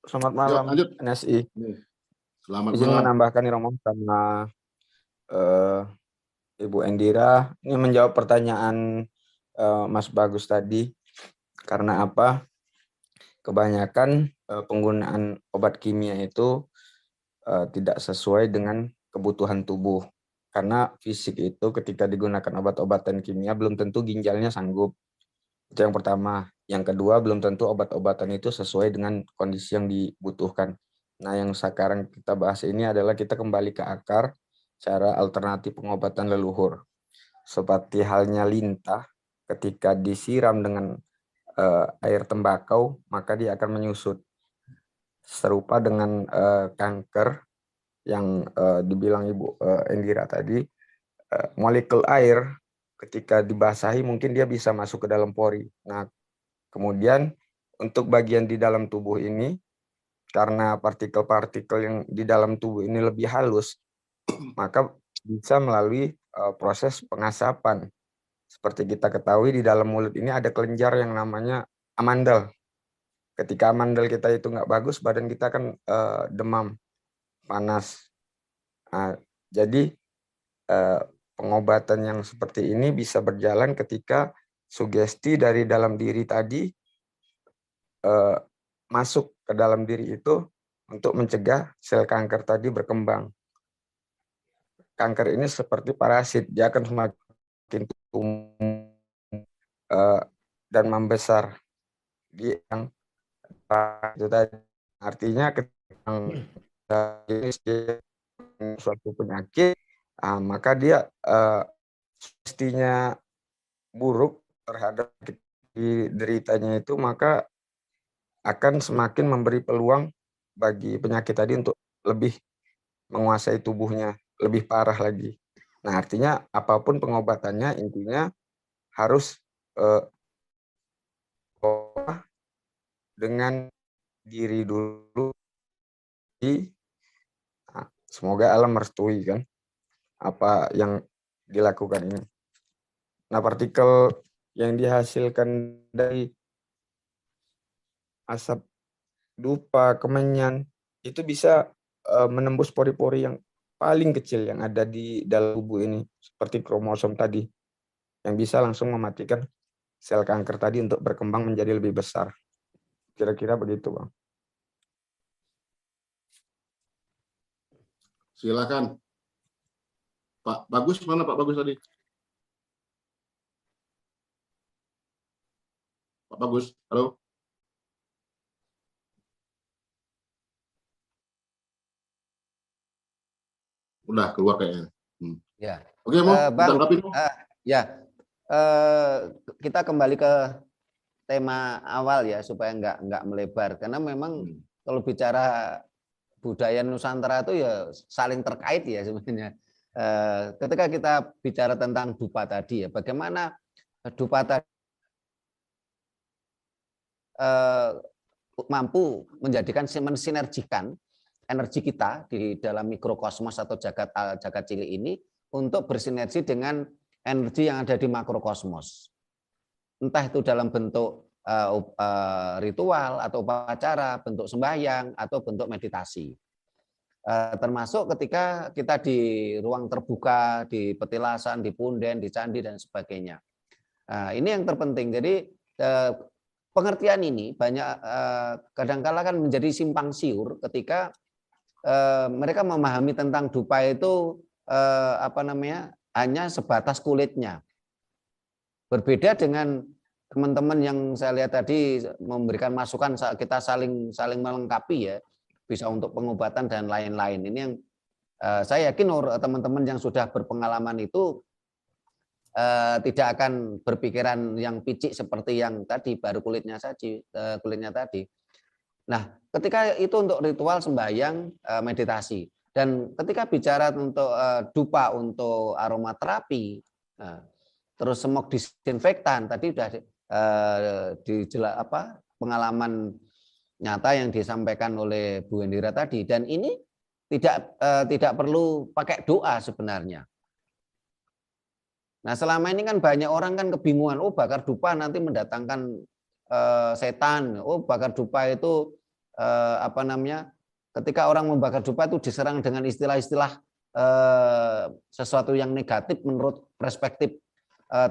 Selamat Yuk, malam, lanjut. NSI. Selamat Izin malam. menambahkan nih Romo karena Ibu Endira ini menjawab pertanyaan Mas Bagus tadi. Karena apa? Kebanyakan penggunaan obat kimia itu tidak sesuai dengan kebutuhan tubuh. Karena fisik itu ketika digunakan obat-obatan kimia belum tentu ginjalnya sanggup. Itu yang pertama. Yang kedua, belum tentu obat-obatan itu sesuai dengan kondisi yang dibutuhkan. Nah, yang sekarang kita bahas ini adalah kita kembali ke akar cara alternatif pengobatan leluhur. Seperti halnya lintah, ketika disiram dengan air tembakau, maka dia akan menyusut. Serupa dengan kanker yang dibilang Ibu Endira tadi, molekul air ketika dibasahi mungkin dia bisa masuk ke dalam pori. Nah, kemudian untuk bagian di dalam tubuh ini, karena partikel-partikel yang di dalam tubuh ini lebih halus, maka bisa melalui proses pengasapan. Seperti kita ketahui di dalam mulut ini ada kelenjar yang namanya amandel. Ketika amandel kita itu nggak bagus, badan kita akan demam, panas. Nah, jadi pengobatan yang seperti ini bisa berjalan ketika sugesti dari dalam diri tadi masuk ke dalam diri itu untuk mencegah sel kanker tadi berkembang. Kanker ini seperti parasit, dia akan semakin tumbuh dan membesar. Di yang itu tadi artinya ketika suatu penyakit, maka dia mestinya buruk terhadap deritanya itu, maka akan semakin memberi peluang bagi penyakit tadi untuk lebih menguasai tubuhnya, lebih parah lagi. Nah, artinya apapun pengobatannya intinya harus dengan diri dulu. Semoga alam merestui kan apa yang dilakukan ini. Nah, partikel yang dihasilkan dari asap dupa, kemenyan, itu bisa menembus pori-pori yang paling kecil yang ada di dalam tubuh ini, seperti kromosom tadi, yang bisa langsung mematikan sel kanker tadi untuk berkembang menjadi lebih besar. Kira-kira begitu, Bang. Silakan. Pak Bagus, mana Pak Bagus tadi? Pak Bagus, halo. Udah keluar kayaknya. Ya. Oke, mau Bang, tanggapi. ya. Kita kembali ke tema awal ya supaya nggak melebar karena memang kalau bicara budaya Nusantara itu ya saling terkait ya sebenarnya. Ketika kita bicara tentang dupa tadi ya, bagaimana dupa tadi mampu menjadikan mensinergikan energi kita di dalam mikrokosmos atau jagat cilik ini untuk bersinergi dengan energi yang ada di makrokosmos. Entah itu dalam bentuk ritual atau upacara, bentuk sembahyang atau bentuk meditasi. Termasuk ketika kita di ruang terbuka, di petilasan, di punden, di candi dan sebagainya. Ini yang terpenting. Jadi pengertian ini banyak kadang-kala kan menjadi simpang siur ketika mereka memahami tentang dupa itu hanya sebatas kulitnya. Berbeda dengan teman-teman yang saya lihat tadi memberikan masukan kita saling melengkapi ya, bisa untuk pengobatan dan lain-lain. Ini yang saya yakin teman-teman yang sudah berpengalaman itu tidak akan berpikiran yang picik seperti yang tadi baru kulitnya tadi. Nah, ketika itu untuk ritual sembahyang, meditasi, dan ketika bicara untuk dupa untuk aromaterapi, terus smoke disinfektan tadi sudah pengalaman nyata yang disampaikan oleh Bu Endira tadi, dan ini tidak perlu pakai doa sebenarnya. Nah, selama ini kan banyak orang kan kebingungan, bakar dupa nanti mendatangkan setan, bakar dupa itu apa namanya, ketika orang membakar dupa itu diserang dengan istilah-istilah sesuatu yang negatif menurut perspektif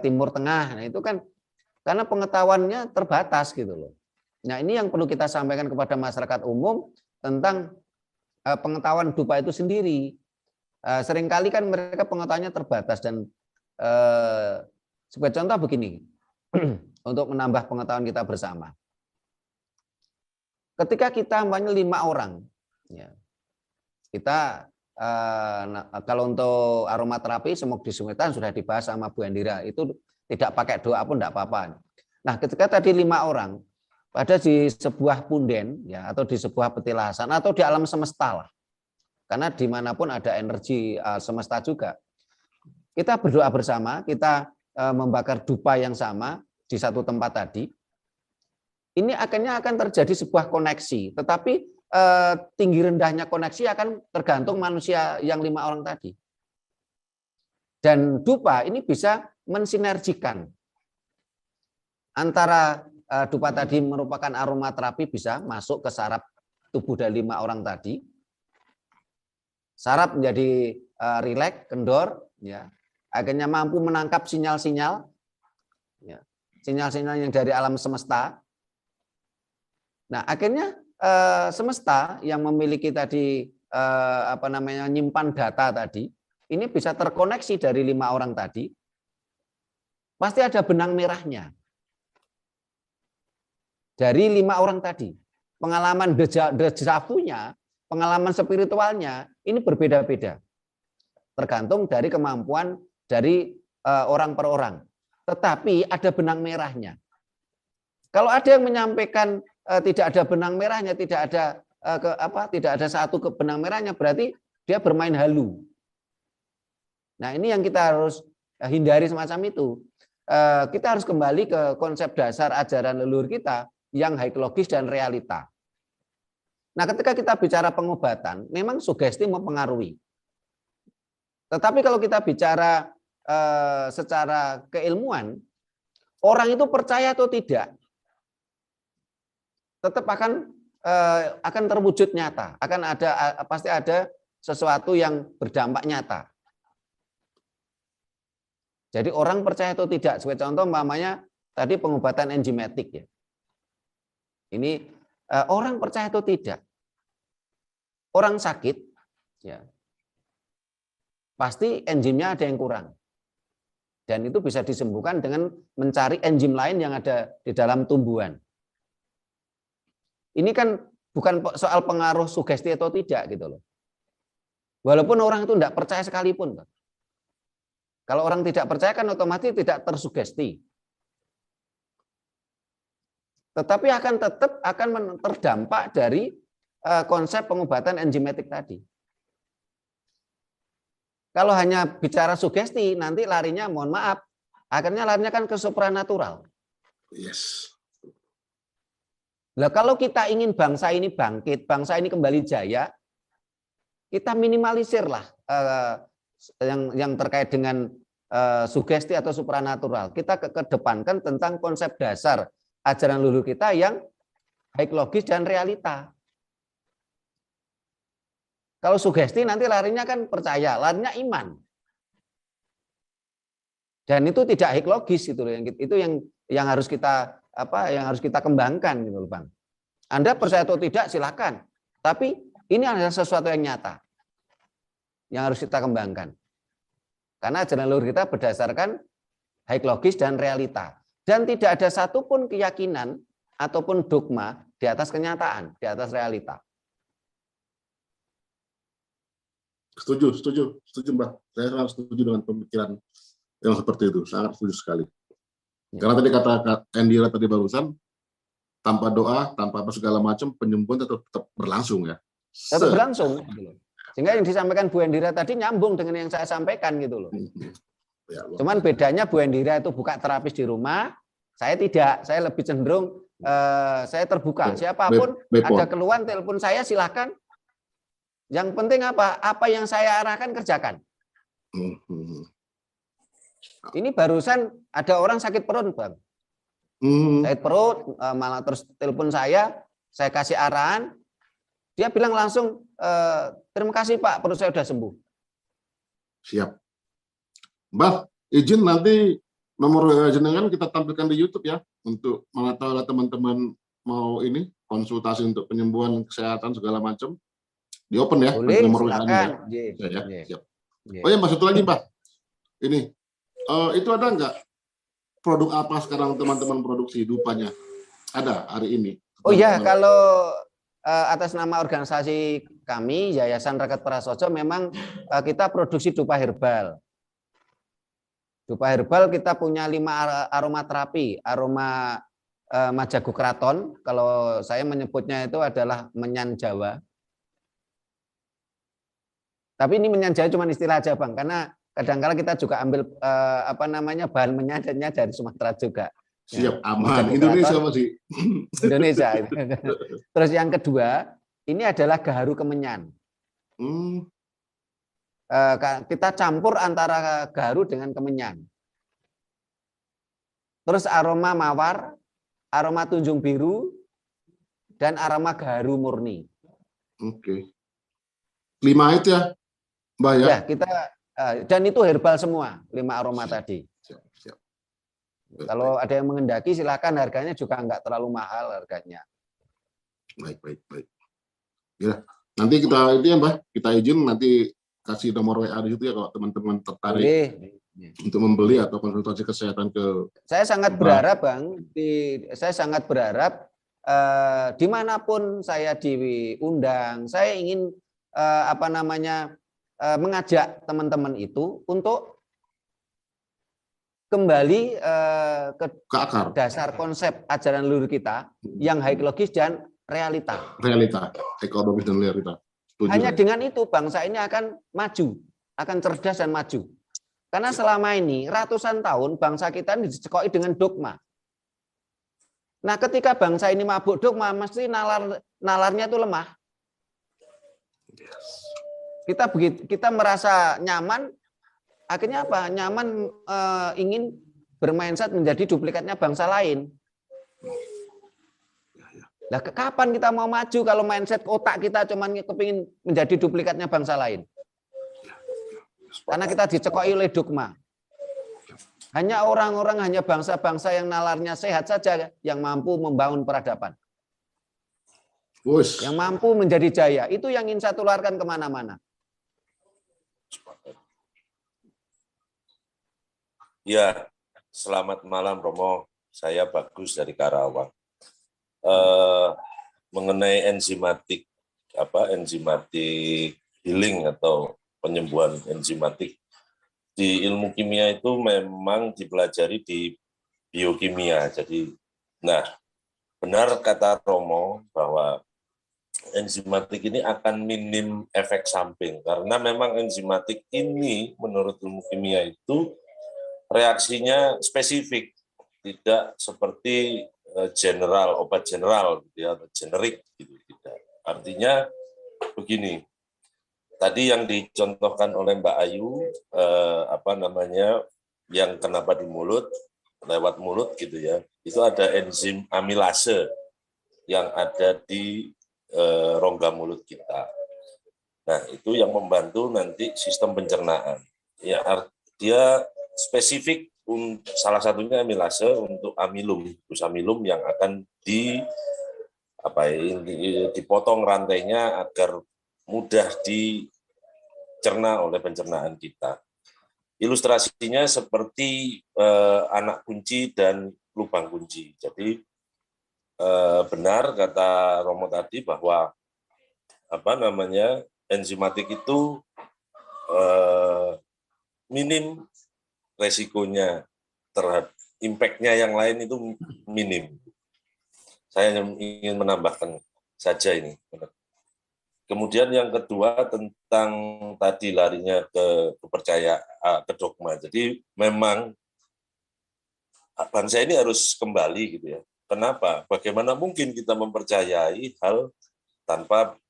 Timur Tengah. Nah itu kan karena pengetahuannya terbatas gitu loh. Nah ini yang perlu kita sampaikan kepada masyarakat umum tentang pengetahuan dupa itu sendiri. Seringkali kan mereka pengetahuannya terbatas dan sebagai contoh begini, untuk menambah pengetahuan kita bersama. Ketika kita hanya 5 orang, ya, kita kalau untuk aromaterapi semuk di sungitan sudah dibahas sama Bu Hendira, itu tidak pakai doa pun tidak apa-apa. Nah, ketika tadi 5 orang pada di sebuah punden, ya, atau di sebuah petilasan atau di alam semesta lah, karena dimanapun ada energi semesta juga, kita berdoa bersama, kita membakar dupa yang sama di satu tempat tadi. Ini akhirnya akan terjadi sebuah koneksi, tetapi tinggi rendahnya koneksi akan tergantung manusia yang 5 orang tadi. Dan dupa ini bisa mensinergikan antara dupa tadi merupakan aromaterapi, bisa masuk ke saraf tubuh dari 5 orang tadi. Saraf menjadi rileks, kendor, ya. Akhirnya mampu menangkap sinyal-sinyal, ya, sinyal-sinyal yang dari alam semesta. Nah, akhirnya semesta yang memiliki tadi apa namanya, nyimpan data tadi, ini bisa terkoneksi dari 5 orang tadi. Pasti ada benang merahnya. Dari 5 orang tadi. Pengalaman dejavunya, pengalaman spiritualnya ini berbeda-beda. Tergantung dari kemampuan dari orang per orang. Tetapi ada benang merahnya. Kalau ada yang menyampaikan tidak ada benang merahnya, tidak ada satu ke benang merahnya, berarti dia bermain halu. Nah, ini yang kita harus hindari semacam itu. Kita harus kembali ke konsep dasar ajaran leluhur kita yang hiekologis dan realita. Nah, ketika kita bicara pengobatan, memang sugesti mempengaruhi. Tetapi kalau kita bicara secara keilmuan, orang itu percaya atau tidak, tetap akan terwujud nyata, pasti ada sesuatu yang berdampak nyata. Jadi orang percaya atau tidak, sebagai contoh umpamanya tadi pengobatan enzimatik, ya. Ini orang percaya atau tidak, orang sakit, ya, pasti enzimnya ada yang kurang, dan itu bisa disembuhkan dengan mencari enzim lain yang ada di dalam tumbuhan. Ini kan bukan soal pengaruh sugesti atau tidak gitu loh. Walaupun orang itu tidak percaya sekalipun. Kalau orang tidak percaya kan otomatis tidak tersugesti. Tetapi tetap akan terdampak dari konsep pengobatan enzimatik tadi. Kalau hanya bicara sugesti, nanti larinya, mohon maaf, akhirnya larinya kan ke supranatural. Yes. Nah, kalau kita ingin bangsa ini bangkit, bangsa ini kembali jaya, kita minimalisirlah yang terkait dengan sugesti atau supranatural. Kita kedepankan tentang konsep dasar ajaran leluhur kita yang hiekologis dan realita. Kalau sugesti nanti larinya kan percaya, larinya iman. Dan itu tidak hiekologis itu yang harus kita kembangkan gitu loh, Bang. Anda percaya atau tidak silakan, tapi ini adalah sesuatu yang nyata yang harus kita kembangkan. Karena ajaran leluhur kita berdasarkan hiekologis dan realita, dan tidak ada satupun keyakinan ataupun dogma di atas kenyataan, di atas realita. Setuju Mbak. Saya sangat setuju dengan pemikiran yang seperti itu, sangat setuju sekali. Karena tadi kata Endira tadi barusan, tanpa doa, tanpa segala macam, penyembuhan tetap berlangsung ya. Tetap berlangsung. Sehingga yang disampaikan Bu Endira tadi nyambung dengan yang saya sampaikan gitu loh. Ya, cuman bedanya Bu Endira itu buka terapis di rumah, saya tidak. Saya lebih cenderung saya terbuka. Siapapun ada keluhan, telepon saya silakan. Yang penting apa? Apa yang saya arahkan kerjakan. Ini barusan ada orang sakit perut, Bang. Sakit perut, malah terus telepon saya saya kasih arahan, dia bilang langsung, terima kasih Pak, perut saya sudah sembuh. Siap. Mbak, izin nanti nomor WA jenengan kita tampilkan di YouTube ya, untuk mana tahu teman-teman mau ini konsultasi untuk penyembuhan kesehatan segala macam. Di open ya, Boleh, nomor silakan. WA-nya ya. Yeah. Siap. Oh ya, Mbak, satu lagi Mbak. Ini, itu ada nggak produk apa sekarang teman-teman produksi dupanya? Ada hari ini. Oh ya, kalau atas nama organisasi kami, Yayasan Rakyat Prasojo, memang kita produksi dupa herbal. Dupa herbal kita punya 5 aromaterapi, aroma Majagu Kraton, kalau saya menyebutnya itu adalah menyan Jawa. Tapi ini menyan Jawa cuma istilah aja Bang, karena kadang-kala kita juga ambil bahan menyannya dari Sumatera juga. Siap, aman. Indonesia masih. Indonesia. Terus yang kedua, ini adalah gaharu kemenyan. Kita campur antara gaharu dengan kemenyan. Terus aroma mawar, aroma tunjung biru, dan aroma gaharu murni. Oke. 5 itu ya, Mbak ya? Ya, kita dan itu herbal semua, 5 aroma tadi. Siap. Kalau ada yang mengendaki, silakan, harganya juga nggak terlalu mahal harganya. Baik. Ya, nanti kita itu ya Mbak, kita izin nanti kasih nomor WA di situ ya kalau teman-teman tertarik. Boleh. Untuk membeli atau konsultasi kesehatan ke. Saya sangat berharap Bang, dimanapun saya diundang, saya ingin mengajak teman-teman itu untuk kembali ke akar, dasar konsep ajaran leluhur kita yang haiklogis dan realita, ekologis dan realita. Hanya dengan itu bangsa ini akan maju, akan cerdas dan maju. Karena selama ini ratusan tahun bangsa kita ini dicekoki dengan dogma. Nah, ketika bangsa ini mabuk dogma, mesti nalarnya itu lemah. Kita merasa nyaman, akhirnya apa? Nyaman ingin bermindset menjadi duplikatnya bangsa lain. Nah, kapan kita mau maju kalau mindset otak kita cuma kepingin menjadi duplikatnya bangsa lain? Karena kita dicekoki oleh dogma. Hanya bangsa-bangsa yang nalarnya sehat saja yang mampu membangun peradaban. Yang mampu menjadi jaya. Itu yang ingin saya tularkan kemana-mana. Ya, selamat malam Romo. Saya Bagus dari Karawang. Mengenai enzimatik healing atau penyembuhan enzimatik di ilmu kimia itu memang dipelajari di biokimia. Jadi, benar kata Romo bahwa enzimatik ini akan minim efek samping karena memang enzimatik ini menurut ilmu kimia itu reaksinya spesifik, tidak seperti obat general, atau generik gitu. Tidak. Artinya begini, tadi yang dicontohkan oleh Mbak Ayu, yang kenapa di mulut, lewat mulut gitu ya, itu ada enzim amilase yang ada di rongga mulut kita. Nah, itu yang membantu nanti sistem pencernaan. Ya, dia spesifik, salah satunya amilase untuk amilum yang akan dipotong rantainya agar mudah dicerna oleh pencernaan kita. Ilustrasinya seperti anak kunci dan lubang kunci. Jadi benar kata Romo tadi bahwa enzimatik itu minim resikonya terhadap impact-nya yang lain itu minim. Saya ingin menambahkan saja ini. Kemudian yang kedua tentang tadi larinya ke kepercayaan, ke dogma. Jadi memang bangsa ini harus kembali gitu ya. Kenapa? Bagaimana mungkin kita mempercayai hal tanpa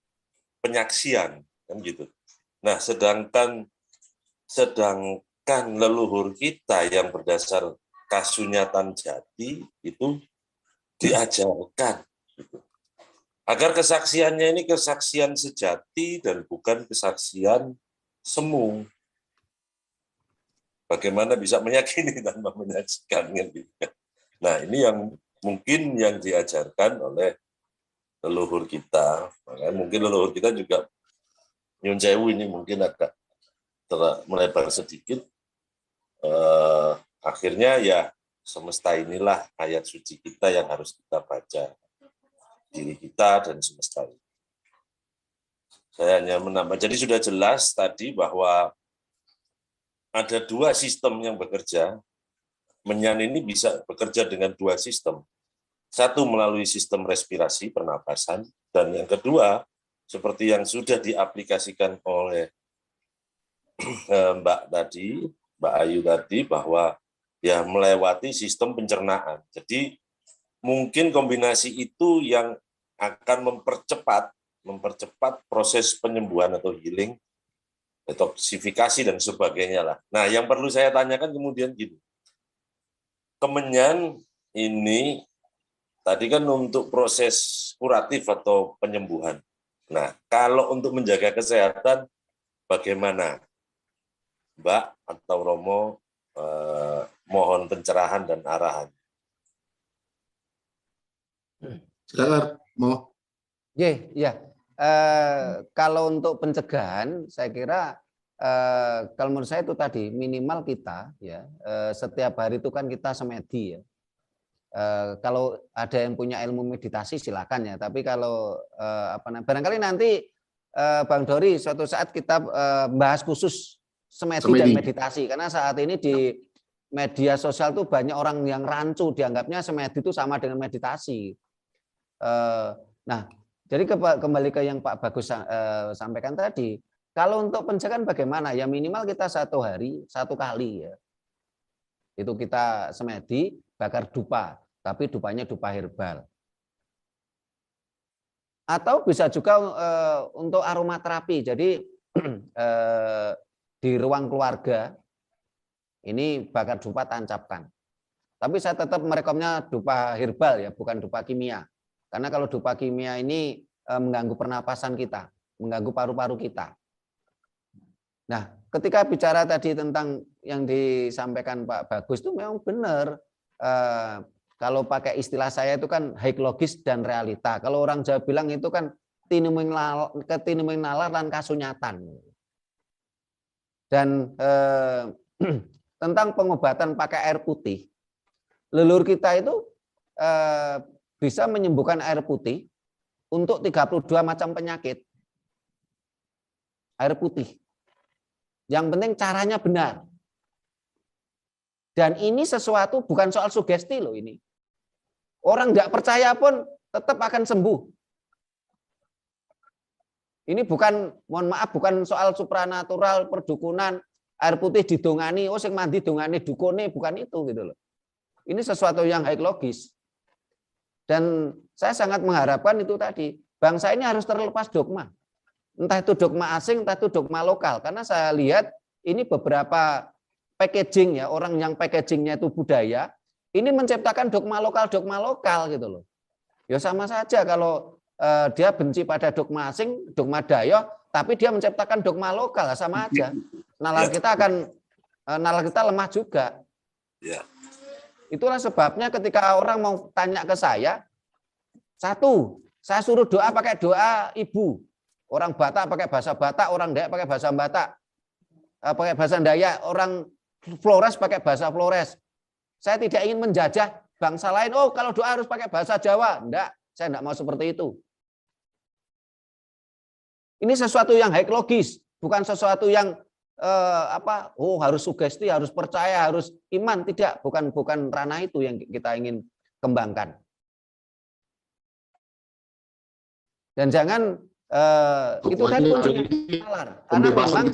penyaksian, kan gitu. Nah, sedangkan leluhur kita yang berdasar kasunyatan jati itu diajarkan gitu. Agar kesaksiannya ini kesaksian sejati dan bukan kesaksian semu. Bagaimana bisa meyakini tanpa menyaksikan? Nah, ini yang mungkin yang diajarkan oleh leluhur kita. Makanya mungkin leluhur kita juga nyun sewu ini mungkin agak melebar sedikit. Akhirnya ya semesta inilah ayat suci kita yang harus kita baca. Diri kita dan semesta ini. Saya hanya menambah. Jadi sudah jelas tadi bahwa ada dua sistem yang bekerja. Menyan ini bisa bekerja dengan dua sistem. Satu melalui sistem respirasi, pernapasan, dan yang kedua, seperti yang sudah diaplikasikan oleh Mbak Ayu tadi, bahwa ya melewati sistem pencernaan. Jadi mungkin kombinasi itu yang akan mempercepat proses penyembuhan atau healing, detoksifikasi dan sebagainya lah. Nah, yang perlu saya tanyakan kemudian gini. Kemenyan ini tadi kan untuk proses kuratif atau penyembuhan. Nah, kalau untuk menjaga kesehatan, bagaimana? Mbak atau Romo, mohon pencerahan dan arahan. Silakan, mau. Ya. Kalau untuk pencegahan, saya kira kalau menurut saya itu tadi minimal kita ya setiap hari itu kan kita semedi ya. Kalau ada yang punya ilmu meditasi silakan ya. Tapi kalau barangkali nanti Bang Dori suatu saat kita bahas khusus semedi dan meditasi, karena saat ini di media sosial tuh banyak orang yang rancu dianggapnya semedi itu sama dengan meditasi. Nah, jadi kembali ke yang Pak Bagus sampaikan tadi, kalau untuk pencegahan bagaimana? Ya minimal kita 1 hari 1 kali ya. Itu kita semedi bakar dupa, tapi dupanya dupa herbal. Atau bisa juga untuk aromaterapi. Jadi di ruang keluarga ini bakar dupa tancapkan. Tapi saya tetap merekomnya dupa herbal ya, bukan dupa kimia. Karena kalau dupa kimia ini mengganggu pernapasan kita, mengganggu paru-paru kita. Nah, ketika bicara tadi tentang yang disampaikan Pak Bagus itu memang benar. Kalau pakai istilah saya itu kan haiklogis dan realita. Kalau orang Jawa bilang itu kan tinuming nalar dan kasunyatan. Dan tentang pengobatan pakai air putih, leluhur kita itu bisa menyembuhkan air putih untuk 32 macam penyakit. Air putih. Yang penting caranya benar. Dan ini sesuatu bukan soal sugesti loh ini. Orang nggak percaya pun tetap akan sembuh. Ini bukan, mohon maaf, bukan soal supranatural, perdukunan, air putih didongani, oh sing mandi dongane dukune, bukan itu gitu loh. Ini sesuatu yang haiklogis. Dan saya sangat mengharapkan itu tadi, bangsa ini harus terlepas dogma. Entah itu dogma asing, entah itu dogma lokal. Karena saya lihat ini beberapa packaging ya, orang yang packagingnya itu budaya, ini menciptakan dogma lokal gitu loh. Ya sama saja kalau dia benci pada dogma asing, dogma Dayak, tapi dia menciptakan dogma lokal, sama aja. Nalar kita lemah juga. Itulah sebabnya ketika orang mau tanya ke saya, satu, saya suruh doa pakai doa ibu. Orang Batak pakai bahasa Batak, orang Dayak pakai bahasa Batak. Pakai bahasa Dayak, orang Flores pakai bahasa Flores. Saya tidak ingin menjajah bangsa lain, oh kalau doa harus pakai bahasa Jawa. Enggak, saya enggak mau seperti itu. Ini sesuatu yang haiklogis, bukan sesuatu yang harus sugesti, harus percaya, harus iman. Tidak, bukan ranah itu yang kita ingin kembangkan. Dan jangan itu tadi nalar. Karena memang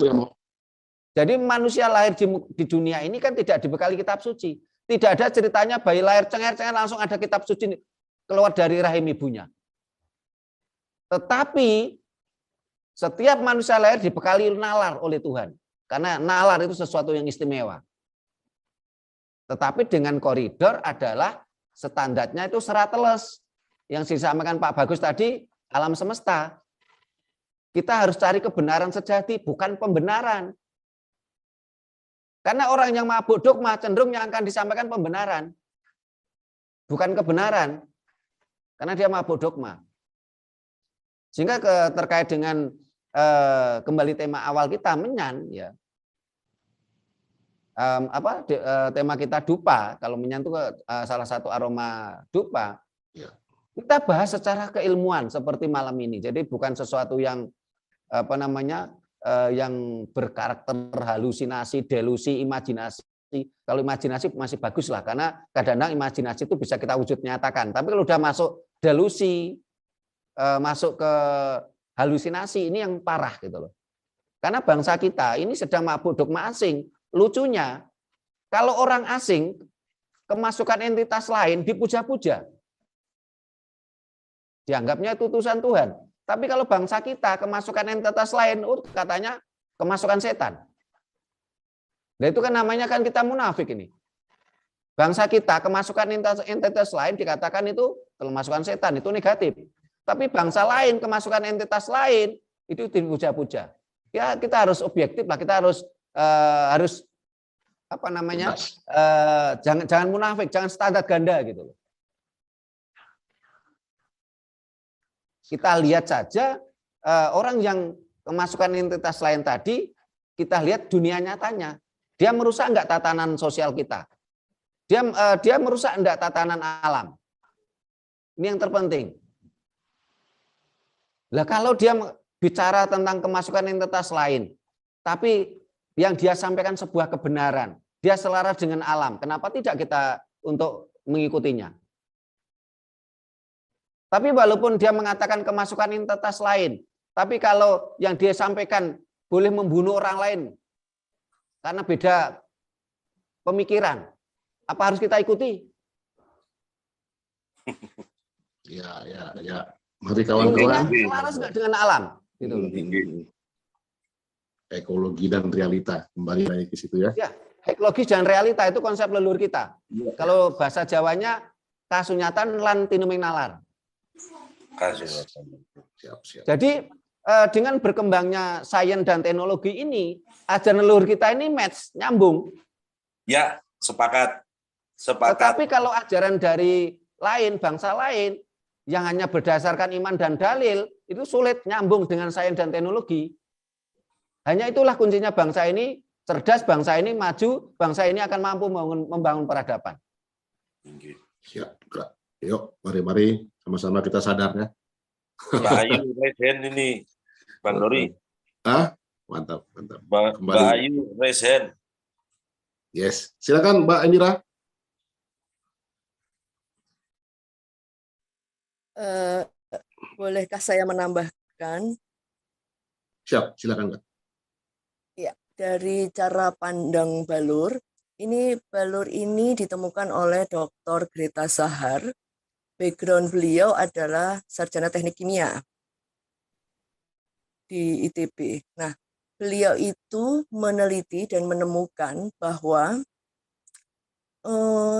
jadi manusia lahir di dunia ini kan tidak dibekali kitab suci. Tidak ada ceritanya bayi lahir cengar-cengar langsung ada kitab suci keluar dari rahim ibunya. Tetapi setiap manusia lahir dibekali nalar oleh Tuhan. Karena nalar itu sesuatu yang istimewa. Tetapi dengan koridor adalah standarnya itu serat teles. Yang disampaikan Pak Bagus tadi, alam semesta. Kita harus cari kebenaran sejati, bukan pembenaran. Karena orang yang mabuk dogma cenderung yang akan disampaikan pembenaran, bukan kebenaran. Karena dia mabuk dogma. Sehingga terkait dengan kembali tema awal kita menyan, ya. Tema kita dupa, kalau menyan itu salah satu aroma dupa. Ya. Kita bahas secara keilmuan seperti malam ini. Jadi bukan sesuatu yang yang berkarakter halusinasi, delusi, imajinasi. Kalau imajinasi masih bagus lah, karena kadang-kadang imajinasi itu bisa kita wujud nyatakan. Tapi kalau udah masuk delusi, masuk ke halusinasi, ini yang parah gitu loh. Karena bangsa kita ini sedang mabuk dogma asing. Lucunya, kalau orang asing kemasukan entitas lain dipuja-puja. Dianggapnya itu utusan Tuhan. Tapi kalau bangsa kita kemasukan entitas lain, katanya kemasukan setan. Nah itu kan namanya kan kita munafik ini. Bangsa kita kemasukan entitas lain dikatakan itu kemasukan setan, itu negatif. Tapi bangsa lain kemasukan entitas lain itu dipuja-puja. Ya kita harus objektif lah, kita harus jangan munafik, jangan standar ganda gitu loh. Kita lihat saja orang yang kemasukan entitas lain tadi, kita lihat dunia nyatanya. Dia merusak enggak tatanan sosial kita? Dia merusak enggak tatanan alam? Ini yang terpenting. Lah kalau dia bicara tentang kemasukan entitas lain, tapi yang dia sampaikan sebuah kebenaran, dia selaras dengan alam, kenapa tidak kita untuk mengikutinya? Tapi walaupun dia mengatakan kemasukan entitas lain, tapi kalau yang dia sampaikan boleh membunuh orang lain karena beda pemikiran, apa harus kita ikuti? Ya. Mari kawan-kawan. Selaras nggak dengan alam? Gitu. Ekologi dan realita, kembali lagi ke situ ya. Ya, ekologi dan realita itu konsep leluhur kita. Ya. Kalau bahasa Jawanya kasunyatan lan tinuming nalar. Siap. Jadi dengan berkembangnya sains dan teknologi ini, ajaran leluhur kita ini match, nyambung. Ya, sepakat. Tetapi kalau ajaran dari lain, bangsa lain, yang hanya berdasarkan iman dan dalil, itu sulit nyambung dengan sains dan teknologi. Hanya itulah kuncinya bangsa ini cerdas, bangsa ini maju, bangsa ini akan mampu membangun peradaban. Siap. Yuk, mari sama-sama kita sadar ya. Mbak Ayu Resen ini, Bang Dori. Mantap. Mbak Ayu Resen. Yes, silakan Mbak Indira. Bolehkah saya menambahkan? Siap, silakan Mbak. Ya, dari cara pandang Balur, Balur ini ditemukan oleh Dr. Greta Sahar. Background beliau adalah sarjana teknik kimia di ITB. Nah, beliau itu meneliti dan menemukan bahwa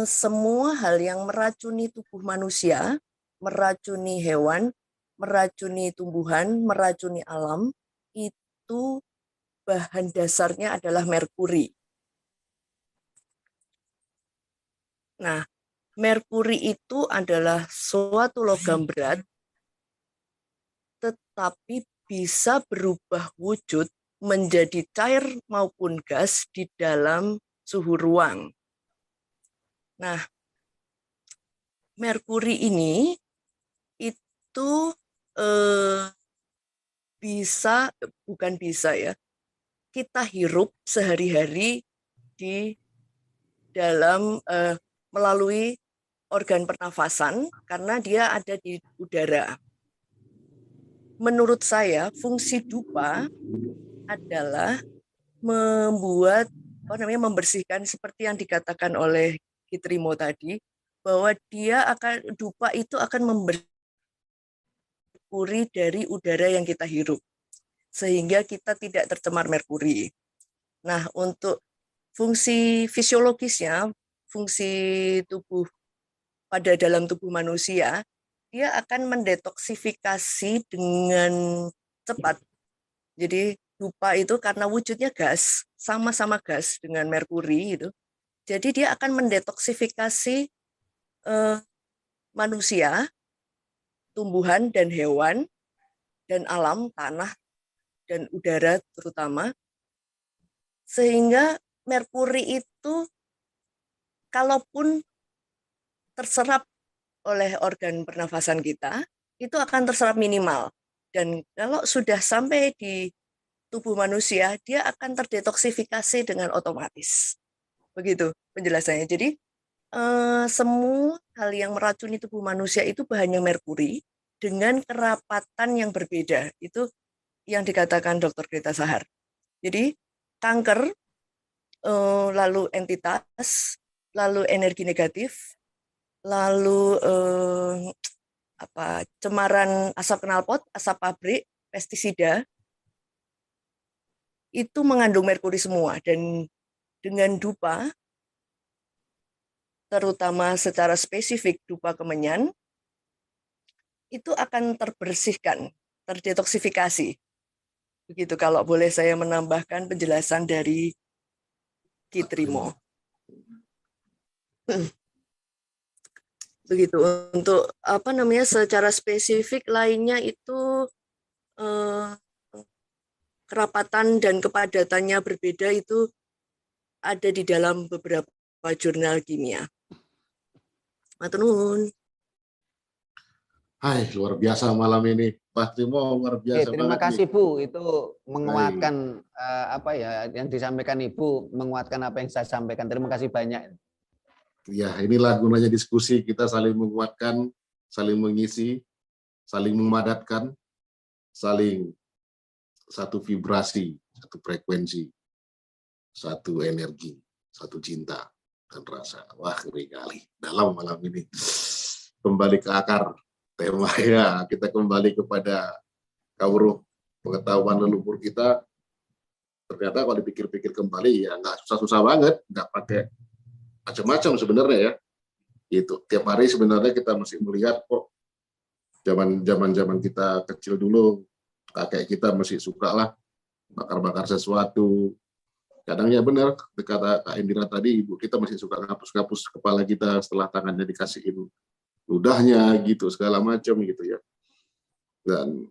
semua hal yang meracuni tubuh manusia, meracuni hewan, meracuni tumbuhan, meracuni alam, itu bahan dasarnya adalah merkuri. Nah, merkuri itu adalah suatu logam berat, tetapi bisa berubah wujud menjadi cair maupun gas di dalam suhu ruang. Nah, merkuri ini itu kita hirup sehari-hari di dalam melalui organ pernafasan karena dia ada di udara. Menurut saya, fungsi dupa adalah membersihkan seperti yang dikatakan oleh Kitrimo tadi, bahwa dupa itu akan merkuri dari udara yang kita hirup, sehingga kita tidak tercemar merkuri. Nah, untuk fungsi fisiologisnya, fungsi tubuh pada dalam tubuh manusia, dia akan mendetoksifikasi dengan cepat. Jadi dupa itu karena wujudnya gas, sama-sama gas dengan merkuri itu. Jadi dia akan mendetoksifikasi manusia, tumbuhan dan hewan, dan alam, tanah, dan udara terutama. Sehingga merkuri itu kalaupun terserap oleh organ pernafasan kita, itu akan terserap minimal. Dan kalau sudah sampai di tubuh manusia, dia akan terdetoksifikasi dengan otomatis. Begitu penjelasannya. Jadi semua hal yang meracuni tubuh manusia itu bahannya merkuri dengan kerapatan yang berbeda. Itu yang dikatakan Dr. Greta Sahar. Jadi kanker, lalu entitas, lalu energi negatif, lalu cemaran asap knalpot, asap pabrik, pestisida, itu mengandung merkuri semua. Dan dengan dupa, terutama secara spesifik dupa kemenyan, itu akan terbersihkan, terdetoksifikasi. Begitu kalau boleh saya menambahkan penjelasan dari Ki Trimo. Begitu. Untuk secara spesifik lainnya itu kerapatan dan kepadatannya berbeda, itu ada di dalam beberapa jurnal kimia. Matur nuwun. Hai, luar biasa malam ini. Pak Trimo luar biasa terima banget kasih nih. Bu, itu menguatkan yang disampaikan Ibu, menguatkan apa yang saya sampaikan. Terima kasih banyak. Ya, inilah gunanya diskusi, kita saling menguatkan, saling mengisi, saling memadatkan, saling satu vibrasi, satu frekuensi, satu energi, satu cinta dan rasa. Wah, ngeri kali. Dalam malam ini. Kembali ke akar tema ya, kita kembali kepada kawruh pengetahuan leluhur kita. Ternyata kalau dipikir-pikir kembali ya nggak susah-susah banget, nggak pakai macam-macam sebenarnya ya. Gitu. Tiap hari sebenarnya kita masih melihat kok zaman kita kecil dulu, kakek kita masih suka lah bakar-bakar sesuatu. Kadangnya benar, kata Kak Indira tadi, ibu kita masih suka ngapus-ngapus kepala kita setelah tangannya dikasihin ludahnya gitu, segala macam gitu ya. Dan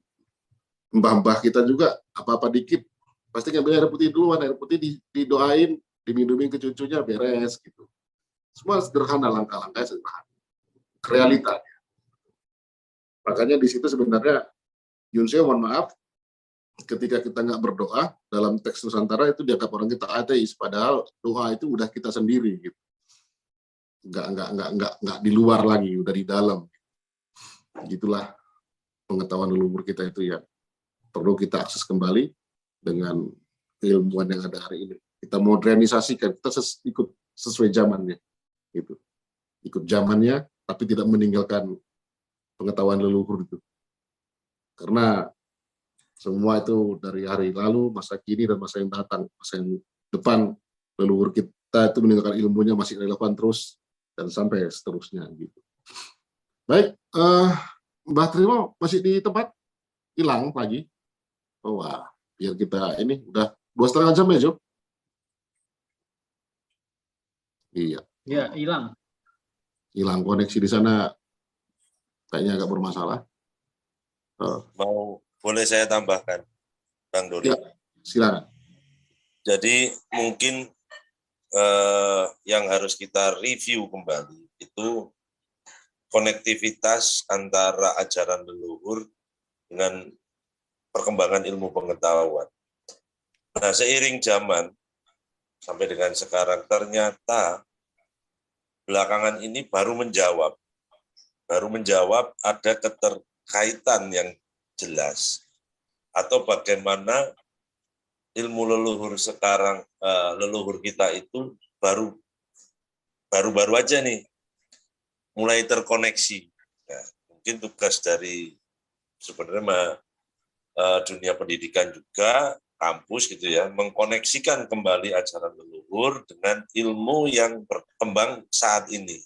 mbah-mbah kita juga apa-apa dikit pasti ngambil air putih duluan, air putih didoain, diminumin ke cucunya, beres gitu. Semua sederhana, langkah-langkah sederhana. Realitanya. Makanya di situ sebenarnya Yunseo, mohon maaf, ketika kita nggak berdoa dalam teks Nusantara itu dianggap orang kita ateis, padahal doa itu udah kita sendiri gitu. Nggak di luar lagi, udah di dalam. Gitulah pengetahuan leluhur kita itu ya, perlu kita akses kembali dengan keilmuan yang ada hari ini. Kita modernisasikan, kita ikut sesuai zamannya, gitu. Ikut zamannya, tapi tidak meninggalkan pengetahuan leluhur itu. Karena semua itu dari hari lalu, masa kini, dan masa yang datang, masa yang depan, leluhur kita itu meninggalkan ilmunya masih relevan terus, dan sampai seterusnya gitu. Baik, Mbak Trimo masih di tempat? Hilang pagi? Oh, wah, biar kita ini udah 2,5 jam ya, Jo? Iya. Iya, hilang. Hilang koneksi di sana, kayaknya agak bermasalah. Boleh saya tambahkan, Bang Doni? Ya, silakan. Jadi mungkin yang harus kita review kembali itu konektivitas antara ajaran leluhur dengan perkembangan ilmu pengetahuan. Nah, seiring zaman sampai dengan sekarang ternyata belakangan ini baru menjawab ada keterkaitan yang jelas atau bagaimana ilmu leluhur sekarang, leluhur kita itu baru aja nih mulai terkoneksi. Nah, mungkin tugas dari sebenarnya dunia pendidikan juga, kampus gitu ya, mengkoneksikan kembali ajaran leluhur dengan ilmu yang berkembang saat ini.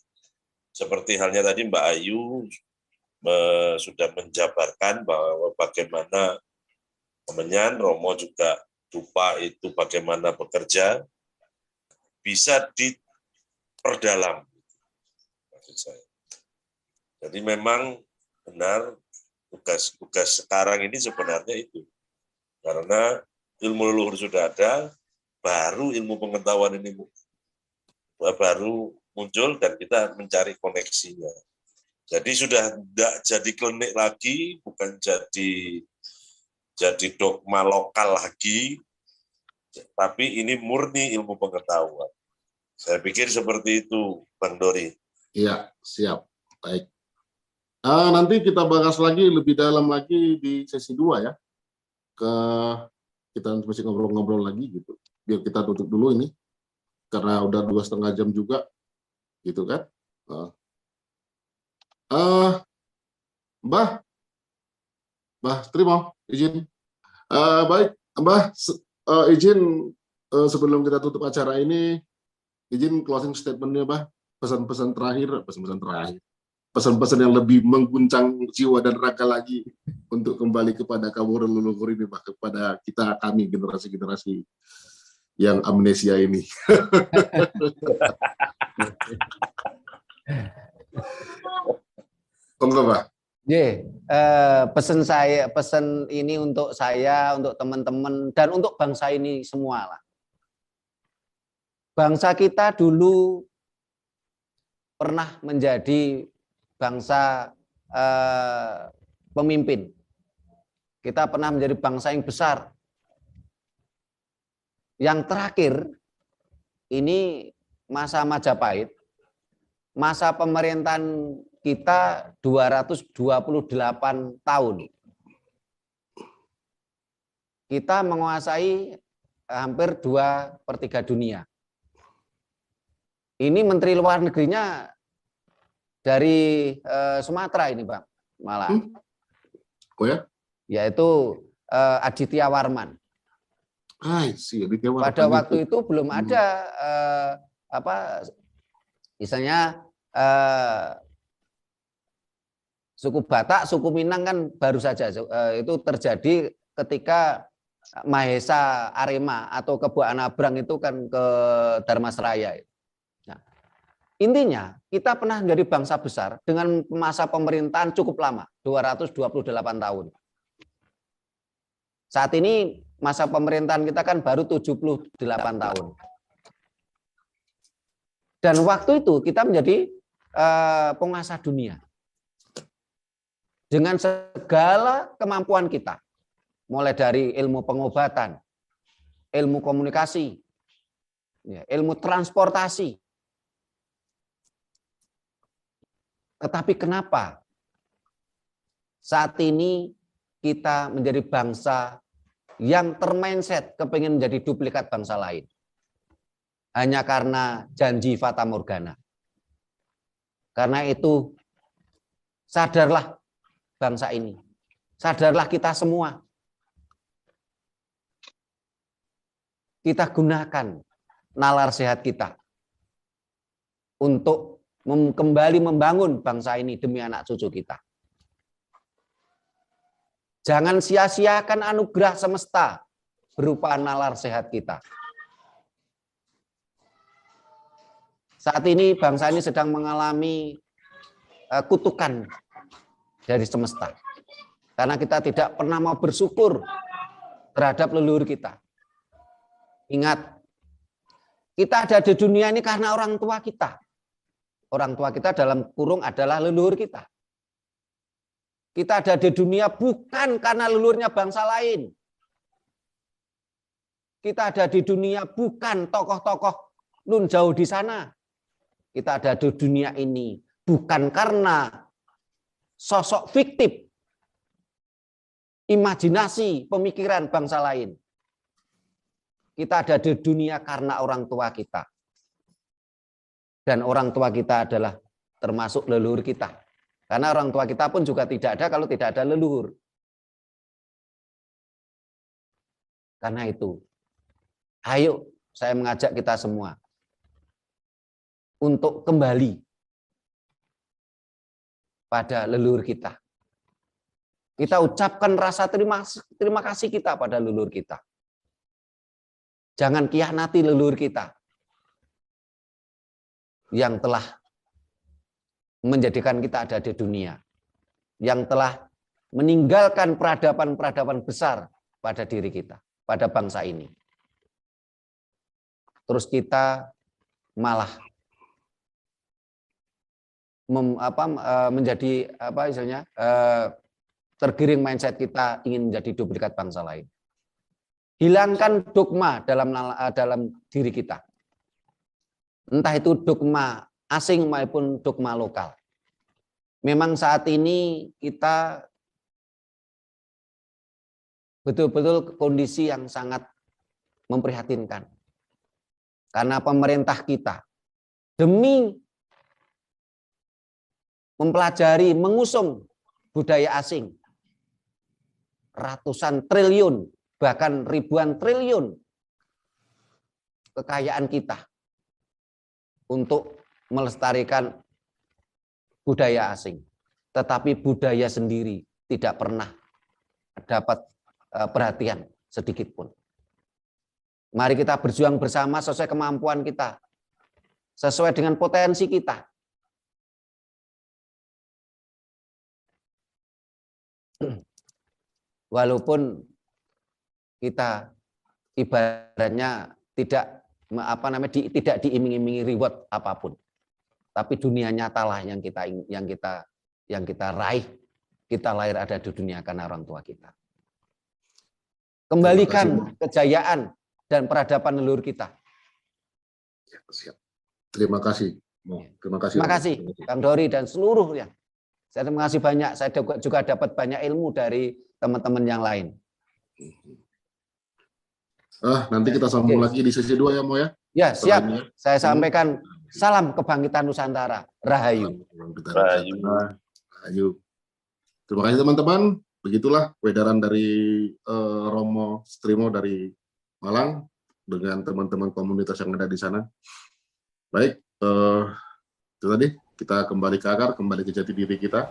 Seperti halnya tadi Mbak Ayu sudah menjabarkan bahwa bagaimana Kemenyan, Romo juga Dupa itu bagaimana bekerja, bisa diperdalam. Maksud saya. Jadi memang benar tugas sekarang ini sebenarnya itu. Karena ilmu leluhur sudah ada, baru ilmu pengetahuan ini baru muncul dan kita mencari koneksinya. Jadi sudah tidak jadi klinik lagi, bukan jadi dogma lokal lagi, tapi ini murni ilmu pengetahuan. Saya pikir seperti itu, Bang Dori. Iya, siap. Baik. Nanti kita bahas lagi lebih dalam lagi di sesi 2 ya. Kita masih ngobrol-ngobrol lagi gitu. Biar kita tutup dulu ini. Karena udah 2,5 jam juga. Gitu kan. Mbah terima izin. Baik, Mbah, izin sebelum kita tutup acara ini, izin closing statement-nya, Mbah. Pesan-pesan terakhir, pesan-pesan yang lebih mengguncang jiwa dan raga lagi untuk kembali kepada kamu leluhur ini, Mbah, kepada kami generasi-generasi yang amnesia ini. Mbah. Pesan ini untuk saya, untuk teman-teman, dan untuk bangsa ini semua lah. Bangsa kita dulu pernah menjadi bangsa pemimpin. Kita pernah menjadi bangsa yang besar. Yang terakhir, ini masa Majapahit, masa pemerintahan kita 228 tahun. Kita menguasai hampir 2/3 dunia. Ini Menteri Luar Negerinya dari Sumatera ini, Bang, malah. Oh ya? Yaitu Aditya Warman. Pada waktu itu belum ada misalnya suku Batak, suku Minang kan baru saja itu terjadi ketika Mahesa Arema atau ke Bu Anabrang itu kan ke Dharmasraya. Nah, intinya kita pernah menjadi bangsa besar dengan masa pemerintahan cukup lama, 228 tahun. Saat ini masa pemerintahan kita kan baru 78 tahun. Dan waktu itu kita menjadi penguasa dunia. Dengan segala kemampuan kita, mulai dari ilmu pengobatan, ilmu komunikasi, ilmu transportasi. Tetapi kenapa saat ini kita menjadi bangsa yang termindset kepingin menjadi duplikat bangsa lain? Hanya karena janji Fata Morgana. Karena itu, sadarlah bangsa ini. Sadarlah kita semua. Kita gunakan nalar sehat kita untuk kembali membangun bangsa ini demi anak cucu kita. Jangan sia-siakan anugerah semesta berupa nalar sehat kita. Saat ini bangsa ini sedang mengalami kutukan dari semesta. Karena kita tidak pernah mau bersyukur terhadap leluhur kita. Ingat, kita ada di dunia ini karena orang tua kita. Orang tua kita dalam kurung adalah leluhur kita. Kita ada di dunia bukan karena leluhurnya bangsa lain. Kita ada di dunia bukan tokoh-tokoh nun jauh di sana. Kita ada di dunia ini bukan karena sosok fiktif, imajinasi, pemikiran bangsa lain. Kita ada di dunia karena orang tua kita. Dan orang tua kita adalah termasuk leluhur kita. Karena orang tua kita pun juga tidak ada kalau tidak ada leluhur. Karena itu, ayo saya mengajak kita semua untuk kembali pada leluhur kita. Kita ucapkan rasa terima kasih kita pada leluhur kita. Jangan khianati leluhur kita yang telah menjadikan kita ada di dunia, yang telah meninggalkan peradaban-peradaban besar pada diri kita, pada bangsa ini. Terus kita malah menjadi tergiring mindset kita ingin menjadi duplikat bangsa lain. Hilangkan dogma dalam diri kita. Entah itu dogma asing maupun dogma lokal. Memang saat ini kita betul-betul kondisi yang sangat memprihatinkan. Karena pemerintah kita demi mempelajari, mengusung budaya asing, ratusan triliun, bahkan ribuan triliun kekayaan kita untuk melestarikan budaya asing. Tetapi budaya sendiri tidak pernah dapat perhatian sedikit pun. Mari kita berjuang bersama sesuai kemampuan kita, sesuai dengan potensi kita. Walaupun kita ibaratnya tidak diiming-imingi reward apapun, tapi dunia nyatalah yang kita raih. Kita lahir ada di dunia karena orang tua kita. Kembalikan kejayaan dan peradaban leluhur kita. Siap. Terima kasih. Terima kasih. Terima kasih, Kang Dori dan seluruhnya. Saya terima kasih banyak. Saya juga dapat banyak ilmu dari teman-teman yang lain. Nanti kita sambung lagi di sesi 2 ya, Mo ya. Ya, siap. Saya sampaikan salam kebangkitan Nusantara. Rahayu. Rahayu. Terima kasih teman-teman. Begitulah edaran dari Romo Strimo dari Malang dengan teman-teman komunitas yang ada di sana. Baik, itu tadi kita kembali ke akar, kembali ke jati diri kita.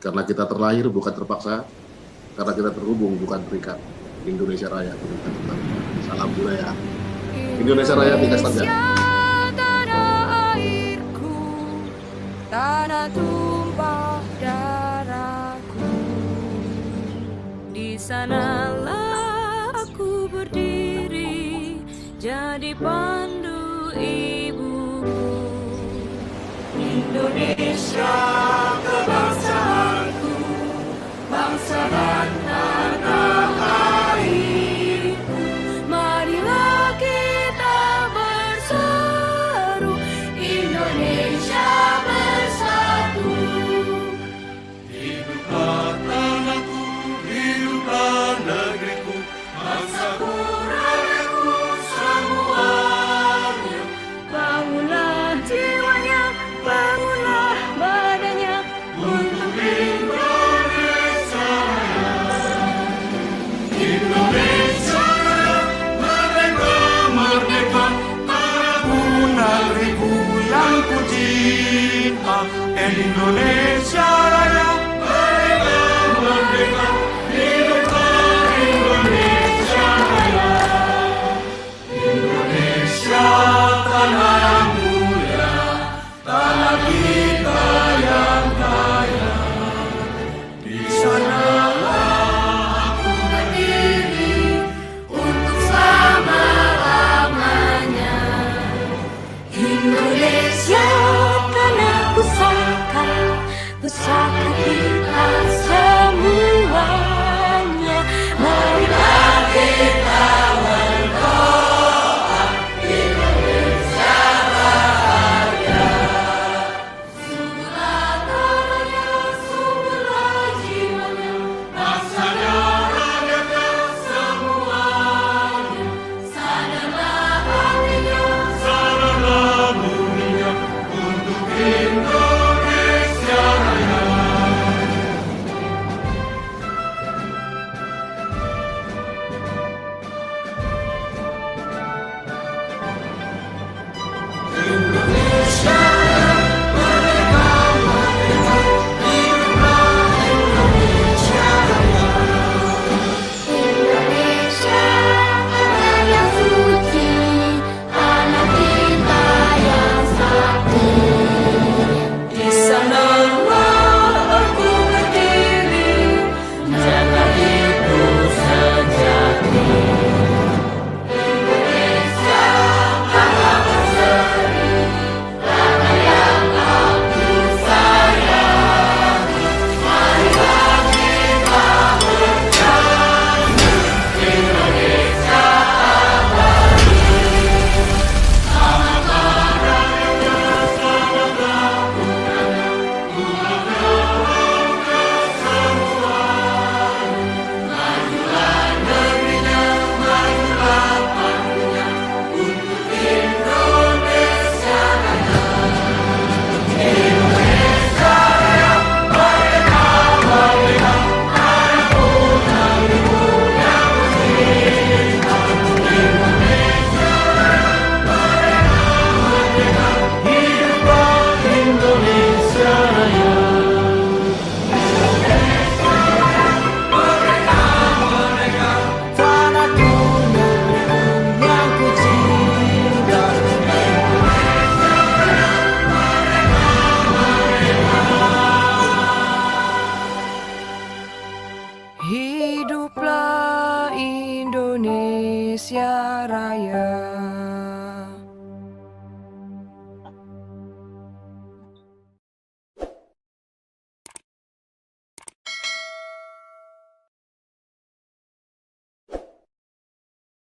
Karena kita terlahir bukan terpaksa, karena kita terhubung bukan terikat. Indonesia Raya. Salam budaya. Indonesia Raya tiga saja. Tanah airku, tanah tumpah darahku. Di sanalah aku berdiri, jadi pandu ibuku. Indonesia kebangsaanku, bangsa dan tanah airku. Marilah kita berseru, Indonesia bersatu. Hiduplah tanahku, hiduplah negeriku, bangsaku, rakyatku semuanya. Bangunlah jiwanya, bangunlah badannya untuk Indonesia. Indonesia merdeka, merdeka, tanahku negeriku yang ku cinta. Indonesia Raya merdeka, merdeka, hiduplah Indonesia Raya. Indonesia tanah yang mulia, tanah kita yang kaya. Di sanalah aku berdiri untuk selama-lamanya. Indonesia tanah pusaka, pusaka Hiduplah Indonesia Raya.